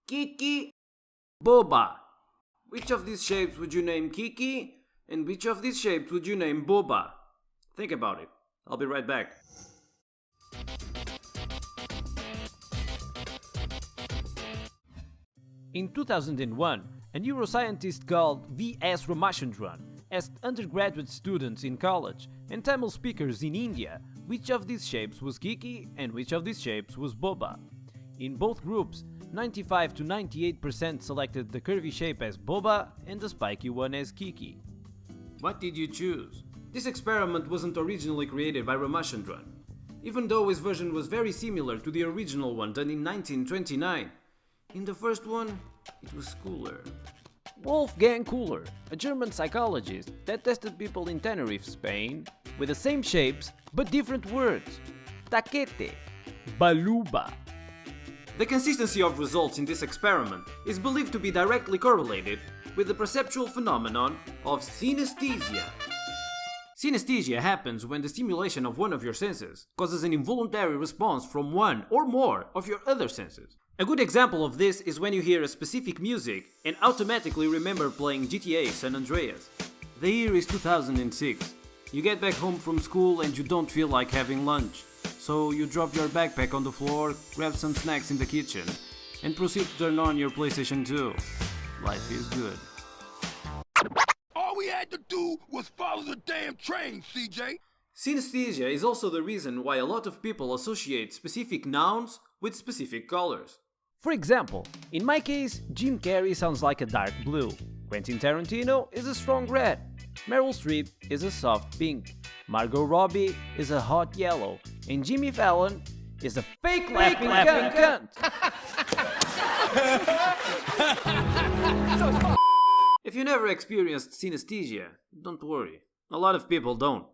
Kiki-Bouba. Which of these shapes would you name Kiki, and which of these shapes would you name Bouba? Think about it. I'll be right back. In 2001, a neuroscientist called V.S.Ramanchandran asked undergraduate students in college and Tamil speakers in India which of these shapes was Kiki and which of these shapes was Bouba. In both groups, 95 to 98% selected the curvy shape as Bouba and the spiky one as Kiki. What did you choose? This experiment wasn't originally created by Ramachandran, even though his version was very similar to the original one done in 1929. In the first one, it was cooler. Wolfgang Kuhler, a German psychologist that tested people in Tenerife, Spain, with the same shapes but different words. Taquete, baluba. The consistency of results in this experiment is believed to be directly correlated with the perceptual phenomenon of synesthesia. Synesthesia happens when the stimulation of one of your senses causes an involuntary response from one or more of your other senses. A good example of this is when you hear a specific music and automatically remember playing GTA San Andreas. The year is 2006. You get back home from school and you don't feel like having lunch. So you drop your backpack on the floor, grab some snacks in the kitchen, and proceed to turn on your PlayStation 2. Life is good. All we had to do was follow the damn train, CJ. Synesthesia is also the reason why a lot of people associate specific nouns with specific colors. For example, in my case, Jim Carrey sounds like a dark blue, Quentin Tarantino is a strong red, Meryl Streep is a soft pink, Margot Robbie is a hot yellow, and Jimmy Fallon is a fake laughing cunt. If you never experienced synesthesia, don't worry. A lot of people don't.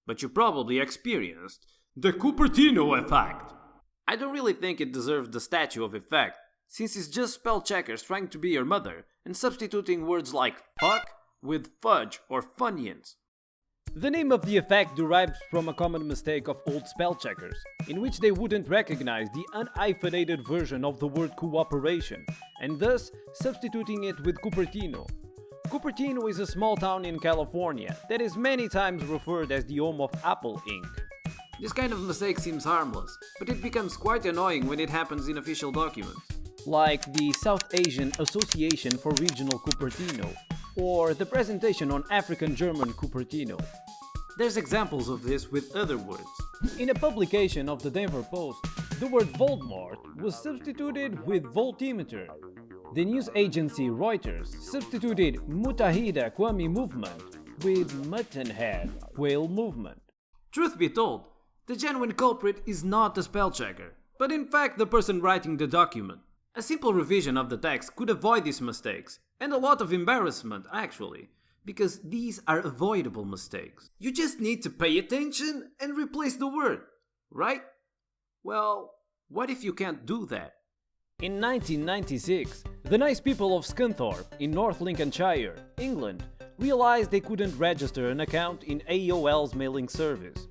But you probably experienced the Cupertino effect. I don't really think it deserves the statue of effect, since it's just spell checkers trying to be your mother and substituting words like fuck with fudge or funyuns. The name of the effect derives from a common mistake of old spell checkers, in which they wouldn't recognize the unhyphenated version of the word cooperation, and thus substituting it with Cupertino. Cupertino is a small town in California that is many times referred as the home of Apple Inc. This kind of mistake seems harmless, but it becomes quite annoying when it happens in official documents. Like the South Asian Association for Regional Cupertino, or the presentation on African German Cupertino. There's examples of this with other words. In a publication of the Denver Post, the word Voldemort was substituted with voltimeter. The news agency Reuters substituted Mutahida Kwame movement with Muttonhead whale movement. Truth be told, the genuine culprit is not the spell checker, but in fact the person writing the document. A simple revision of the text could avoid these mistakes, and a lot of embarrassment actually, because these are avoidable mistakes. You just need to pay attention and replace the word, right? Well, what if you can't do that? In 1996, the nice people of Scunthorpe in North Lincolnshire, England, realized they couldn't register an account in AOL's mailing service.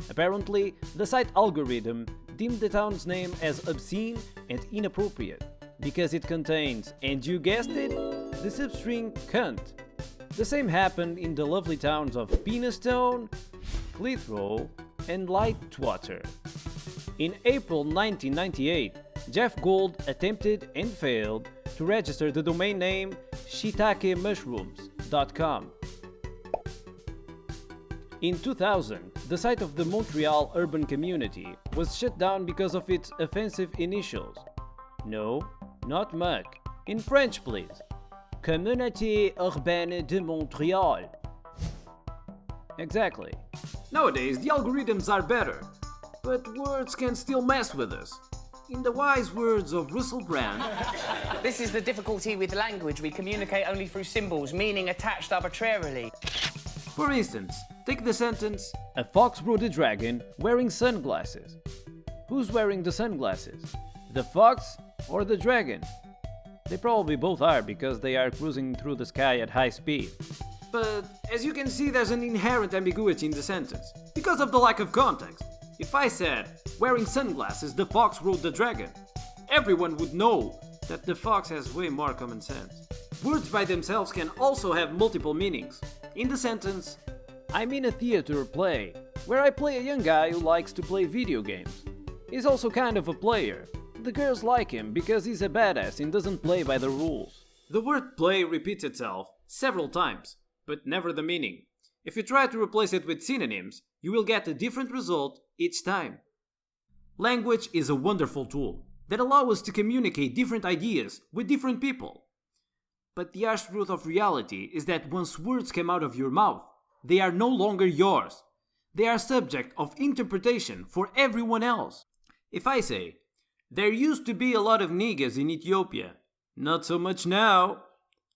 Apparently, the site Algorithm deemed the town's name as obscene and inappropriate, because it contains, and you guessed it, the substring cunt. The same happened in the lovely towns of Penistone, Clitheroe, and Lightwater. In April 1998, Jeff Gold attempted and failed to register the domain name shitakemushrooms.com. In 2000, the site of the Montreal urban community was shut down because of its offensive initials. No, not MUC. In French, please. Communauté urbaine de Montréal. Exactly. Nowadays, the algorithms are better, but words can still mess with us. In the wise words of Russell Brand, this is the difficulty with language. We communicate only through symbols, meaning attached arbitrarily. For instance, take the sentence, a fox rode a dragon wearing sunglasses. Who's wearing the sunglasses? The fox or the dragon? They probably both are because they are cruising through the sky at high speed. But as you can see, there's an inherent ambiguity in the sentence, because of the lack of context. If I said, wearing sunglasses, the fox rode the dragon, everyone would know that the fox has way more common sense. Words by themselves can also have multiple meanings. In the sentence, I'm in a theater play, where I play a young guy who likes to play video games. He's also kind of a player. The girls like him because he's a badass and doesn't play by the rules. the word play repeats itself several times, but never the meaning. If you try to replace it with synonyms, you will get a different result each time. Language is a wonderful tool that allows us to communicate different ideas with different people. But the harsh truth of reality is that once words come out of your mouth, they are no longer yours. They are subject of interpretation for everyone else. If I say, there used to be a lot of niggas in Ethiopia, not so much now,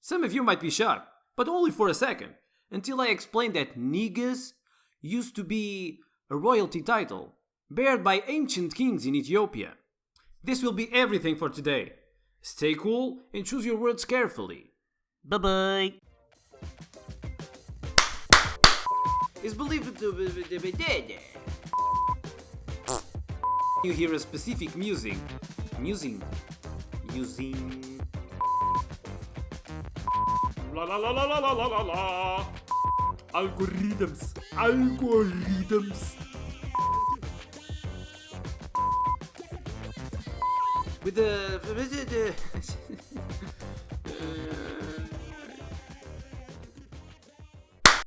some of you might be shocked, but only for a second, until I explain that niggas used to be a royalty title, bared by ancient kings in Ethiopia. This will be everything for today. Stay cool and choose your words carefully. Bye-bye. Is believed to be dead. You hear a specific using La la la la la la la la la. Algorithms. with the